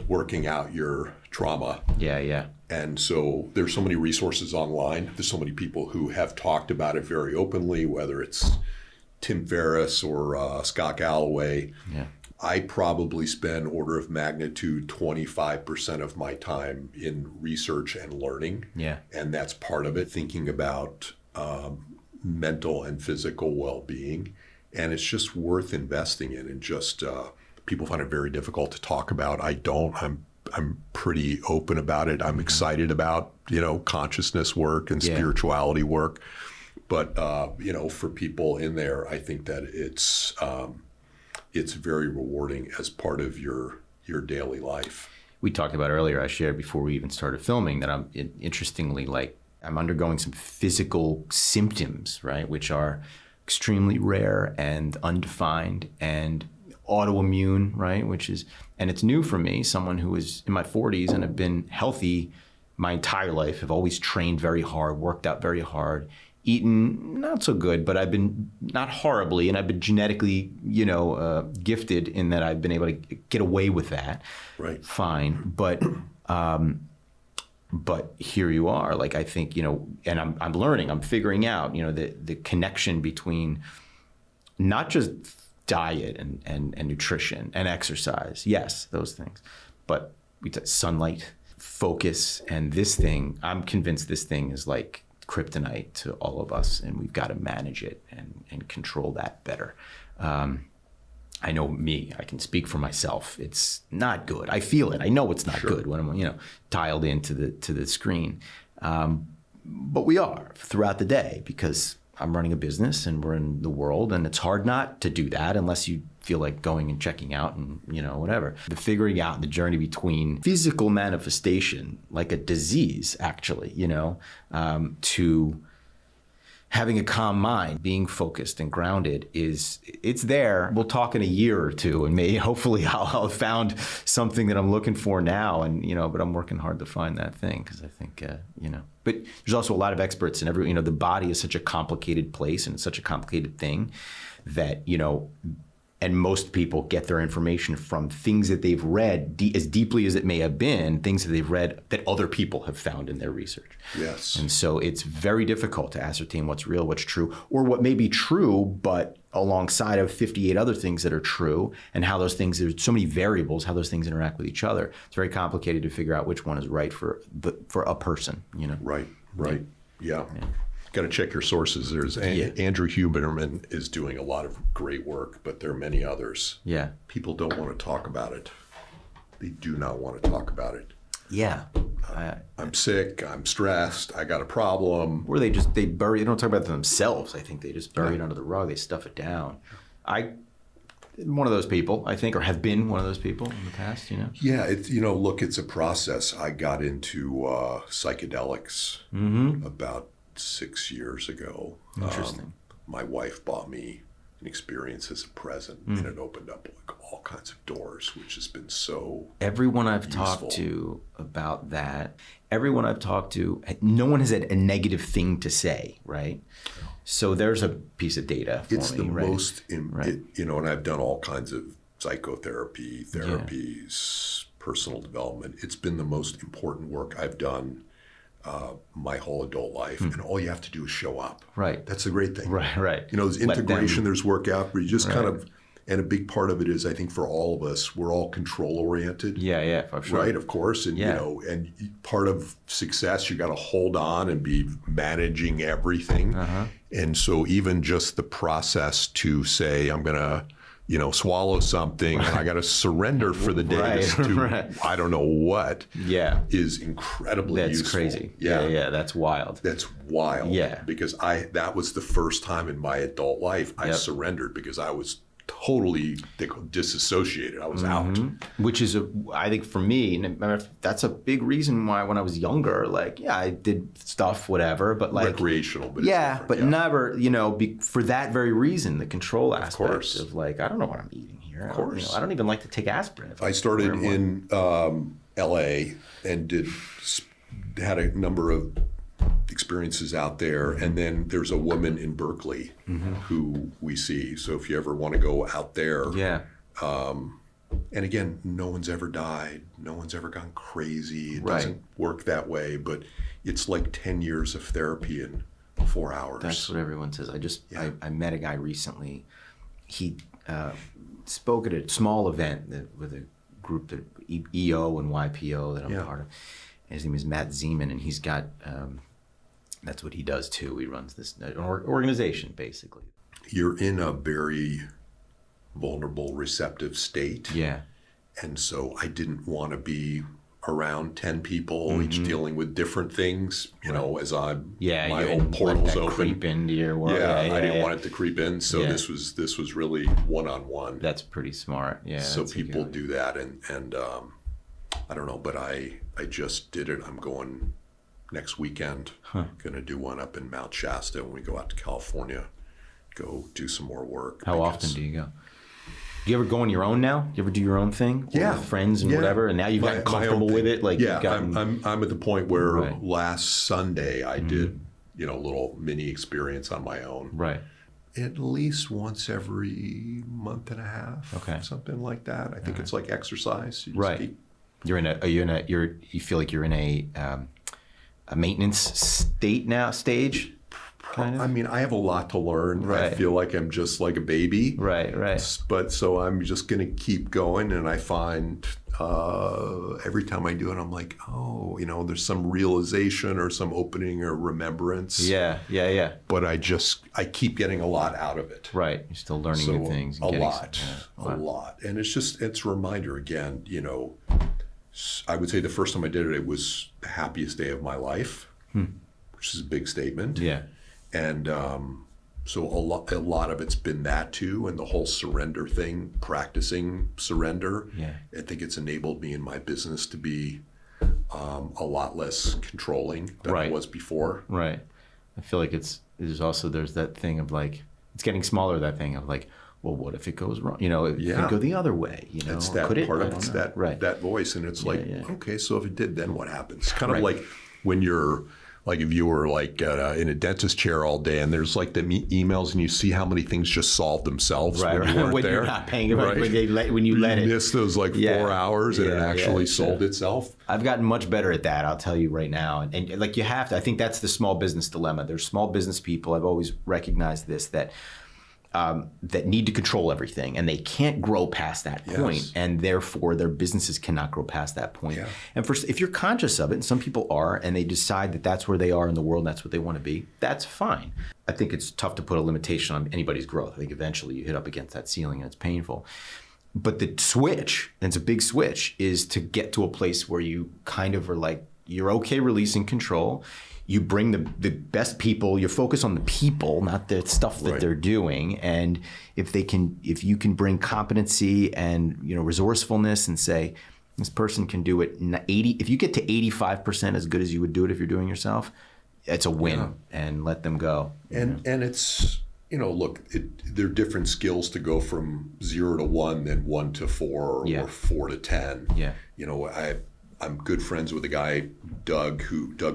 working out your trauma. Yeah. And so there's so many resources online. There's so many people who have talked about it very openly, whether it's Tim Ferriss or Scott Galloway. Yeah. I probably spend order of magnitude 25% of my time in research and learning. Yeah. And that's part of it, thinking about mental and physical well-being. And it's just worth investing in. And just people find it very difficult to talk about. I don't. I'm pretty open about it. I'm excited about, consciousness work and spirituality work. But, for people in there, I think that it's very rewarding as part of your daily life. We talked about earlier, I shared before we even started filming, that I'm undergoing some physical symptoms, right, which are extremely rare and undefined and autoimmune, right, and it's new for me, someone who is in my 40s and have been healthy my entire life, have always trained very hard, worked out very hard, eaten not so good, but I've been not horribly, and I've been genetically, gifted in that I've been able to get away with that. Right. Fine. But here you are, like, I think, and I'm learning, I'm figuring out, the connection between not just diet and nutrition and exercise. Yes, those things, but sunlight, focus, and this thing, I'm convinced this thing is like kryptonite to all of us, and we've got to manage it and control that better. I know me, I can speak for myself. It's not good. I feel it. I know it's not good when I'm, dialed into the screen. But we are throughout the day, because I'm running a business and we're in the world, and it's hard not to do that unless you feel like going and checking out and, whatever. The figuring out the journey between physical manifestation, like a disease, actually, to having a calm mind, being focused and grounded it's there. We'll talk in a year or two, and hopefully I'll have found something that I'm looking for now, and, but I'm working hard to find that thing, because I think, but there's also a lot of experts, and the body is such a complicated place, and it's such a complicated thing that, and most people get their information from things that they've read, as deeply as it may have been, things that they've read that other people have found in their research. Yes. And so it's very difficult to ascertain what's real, what's true, or what may be true, but alongside of 58 other things that are true, and how those things, there's so many variables, how those things interact with each other. It's very complicated to figure out which one is right for a person, Right. Yeah. Got to check your sources. There's Andrew Huberman is doing a lot of great work, but there are many others. Yeah. People don't want to talk about it. They do not want to talk about it. Yeah. I'm sick. I'm stressed. I got a problem. Or they bury. They don't talk about it themselves. I think they just bury it under the rug. They stuff it down. I'm one of those people, I think, or have been one of those people in the past. Yeah. Look, it's a process. I got into psychedelics about 6 years ago. Interesting. My wife bought me an experience as a present, and it opened up like all kinds of doors, which has been so Everyone I've useful. talked to about that, no one has had a negative thing to say, right? So there's a piece of data for it's me, the right? most, and I've done all kinds of psychotherapy, therapies, personal development. It's been the most important work I've done my whole adult life, and all you have to do is show up. Right. That's the great thing. Right. There's integration, there's workout, but you just kind of, and a big part of it is, I think for all of us, we're all control oriented. Yeah, for sure. Right, of course. And, and part of success, you got to hold on and be managing everything. And so even just the process to say, I'm going to, swallow something, and I got to surrender for the day to I don't know what, is incredibly useful. That's crazy. Yeah, that's wild. That's wild. Yeah. Because that was the first time in my adult life I surrendered, because I was totally disassociated. I was out. Which is, I think for me, that's a big reason why when I was younger, I did stuff, whatever, but recreational, but never, for that very reason, the control aspect of I don't know what I'm eating here. Of course. I don't even like to take aspirin. I started in LA and had a number of experiences out there, and then there's a woman in Berkeley who we see. So if you ever want to go out there, and again, no one's ever died, no one's ever gone crazy. It doesn't work that way, but it's like 10 years of therapy in 4 hours. That's what everyone says. I met a guy recently. He spoke at a small event with a group, that EO and YPO, that I'm a part of. And his name is Matt Zeman, and he's got that's what he does too. He runs this organization, basically. You're in a very vulnerable, receptive state. Yeah. And so I didn't want to be around 10 people, each dealing with different things, as my own portal's open. Creep into your world. I didn't want it to creep in. So this was really one-on-one. That's pretty smart. Yeah. So people do that, and I don't know, but I just did it. I'm going next weekend. Going to do one up in Mount Shasta when we go out to California, go do some more work. How often do you go? Do you ever go on your own now? Do you ever do your own thing? With friends and whatever? And now you've gotten comfortable with it? I'm at the point where last Sunday I did, a little mini experience on my own. Right. At least once every month and a half. Something like that. I think it's like exercise. You just keep, you feel like you're in a maintenance stage? kind of? I mean, I have a lot to learn. Right. I feel like I'm just like a baby. Right. But so I'm just going to keep going, and I find every time I do it, I'm like, oh, there's some realization or some opening or remembrance. Yeah. But I keep getting a lot out of it. Right. You're still learning new things. A lot. And it's a reminder again, I would say the first time I did it, it was the happiest day of my life, which is a big statement. Yeah. And so a lot of it's been that too, and the whole surrender thing, practicing surrender. Yeah. I think it's enabled me in my business to be a lot less controlling than I was before. Right. I feel like there's that thing of like, it's getting smaller, that thing of like, well, what if it goes wrong? It could go the other way. It's that part of it's that voice, and it's like, okay, so if it did, then what happens? Kind of like when you're like, if you were like in a dentist chair all day, and there's like the emails, and you see how many things just solve themselves when you weren't there. You're not paying when you let it. You miss those 4 hours, and it actually solved itself. I've gotten much better at that, I'll tell you right now. And like, you have to. I think that's the small business dilemma. There's small business people. I've always recognized this, that need to control everything, and they can't grow past that point, and therefore their businesses cannot grow past that point. Yeah. And if you're conscious of it, and some people are, and they decide that that's where they are in the world, and that's what they want to be, that's fine. I think it's tough to put a limitation on anybody's growth. I think eventually you hit up against that ceiling, and it's painful. But the switch, and it's a big switch, is to get to a place where you kind of are like, you're okay releasing control. You bring the best people, you focus on the people, not the stuff that they're doing. And if you can bring competency and resourcefulness and say, this person can do it 80, if you get to 85% as good as you would do it if you're doing yourself, it's a win, and let them go. And it's, look, there are different skills to go from 0 to 1 than 1 to 4 or 4 to 10. Yeah. I'm good friends with a guy, Doug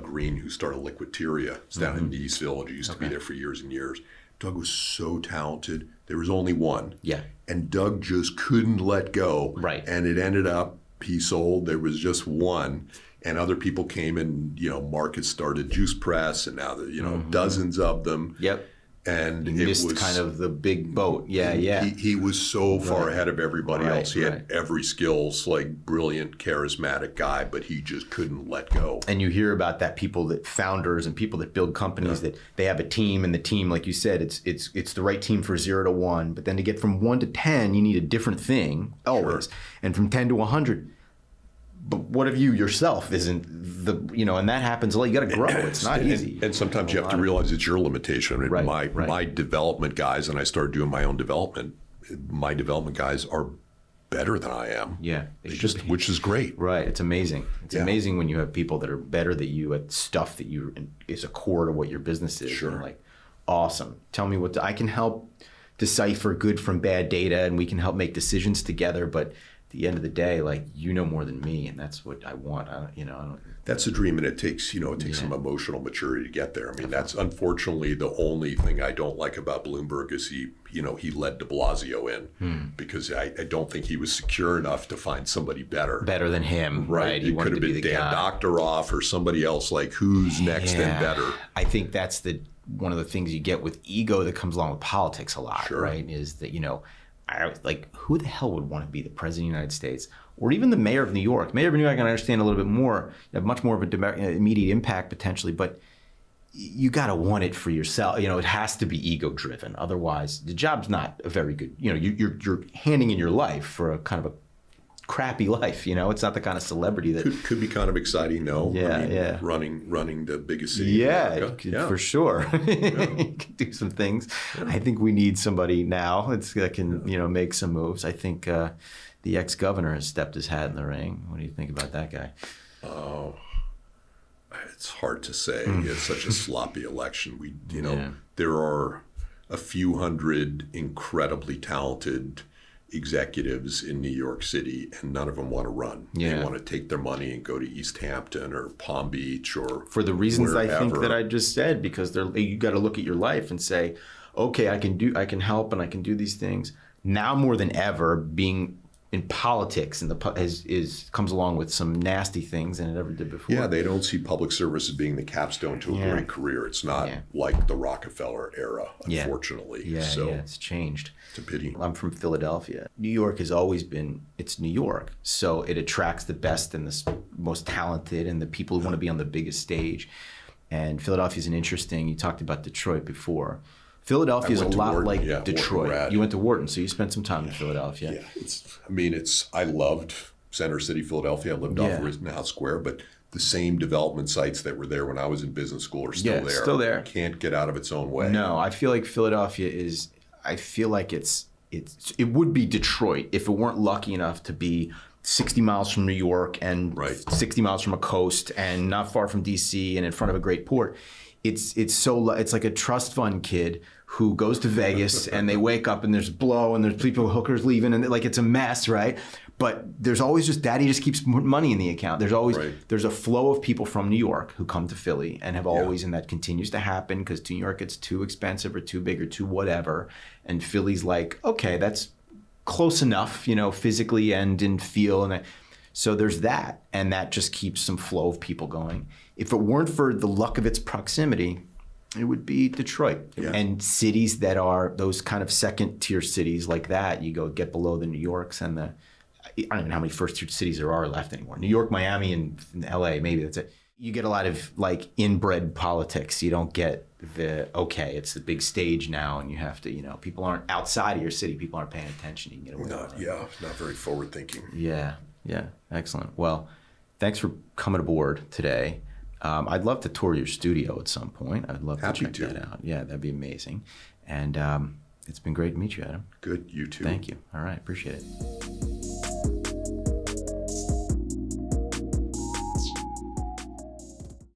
Green, who started Liquiteria. It's down in East Village. He used to be there for years and years. Doug was so talented. There was only one. Yeah. And Doug just couldn't let go. Right. And it ended up, he sold, there was just one. And other people came and, markets started Juice Press, and now dozens of them. Yep. And it was kind of the big boat. Yeah. He was so far ahead of everybody else. He had every skills, like brilliant, charismatic guy, but he just couldn't let go. And you hear about that, founders and people that build companies, that they have a team, and the team, like you said, it's the right team for 0 to 1. But then to get from 1 to 10, you need a different thing always. Sure. And from 10 to 100. But what if you yourself isn't and that happens a lot. You got to grow. It's not easy. And sometimes you have to realize it's your limitation. I mean, my development guys, and I started doing my own development, my development guys are better than I am. Yeah. Which is great. Right. It's amazing. It's amazing when you have people that are better than you at stuff that is a core to what your business is. Sure. And like, awesome. Tell me I can help decipher good from bad data, and we can help make decisions together. But at the end of the day, like, more than me, and that's what I want. I don't. That's a dream, and it takes some emotional maturity to get there. I mean, that's unfortunately the only thing I don't like about Bloomberg is he let de Blasio in because I don't think he was secure enough to find somebody better than him. Right. It could have been Dan Doctoroff or somebody else, like, who's next and better. I think that's one of the things you get with ego that comes along with politics a lot. Sure. Right? Is that I was like, who the hell would want to be the president of the United States, or even the mayor of New York? Mayor of New York, I can understand a little bit more. You have much more of an immediate impact potentially, but you got to want it for yourself. It has to be ego driven. Otherwise, the job's not a very good. You're handing in your life for a kind of a crappy life. It's not the kind of celebrity that could be kind of exciting. No, running the biggest city. For sure. You can do some things. I think we need somebody now that can make some moves. I think the ex-governor has stepped his hat in the ring. What do you think about that guy? Oh, it's hard to say. It's such a sloppy election. There are a few hundred incredibly talented executives in New York City, and none of them want to run. They want to take their money and go to East Hampton or Palm Beach or for the reasons wherever. I think that I just said, because you got to look at your life and say, okay, I can help and I can do these things. Now more than ever, being in politics and comes along with some nasty things than it ever did before. Yeah, they don't see public service as being the capstone to a great career. It's not like the Rockefeller era, unfortunately. Yeah, it's changed. It's a pity. I'm from Philadelphia. New York has always been, it's New York. So it attracts the best and the most talented and the people who want to be on the biggest stage. And Philadelphia is you talked about Detroit before. Philadelphia is a lot like Detroit. You went to Wharton, so you spent some time in Philadelphia. Yeah, I loved Center City, Philadelphia. I lived off Rittenhouse Square, but the same development sites that were there when I was in business school are still there. Still there. Can't get out of its own way. No, I feel like Philadelphia is, it would be Detroit if it weren't lucky enough to be 60 miles from New York and 60 miles from a coast and not far from DC and in front of a great port. It's like a trust fund kid who goes to Vegas and they wake up and there's blow and there's people, hookers leaving, and like it's a mess, right? But there's always daddy just keeps money in the account. There's always there's a flow of people from New York who come to Philly and have always, and that continues to happen because New York gets too expensive or too big or too whatever, and Philly's like, okay, that's close enough, physically and in feel, and so there's that, and that just keeps some flow of people going. If it weren't for the luck of its proximity, it would be Detroit. And cities that are those kind of second tier cities like that, you get below the New Yorks and I don't even know how many first tier cities there are left anymore. New York, Miami, and LA, maybe that's it. You get a lot of like inbred politics. You don't get it's the big stage now and you have to, people aren't outside of your city. People aren't paying attention. You can get away with it. Not very forward thinking. Yeah, excellent. Well, thanks for coming aboard today. I'd love to tour your studio at some point. I'd love to check that out. Yeah, that'd be amazing. And it's been great to meet you, Adam. Good, you too. Thank you. All right, appreciate it.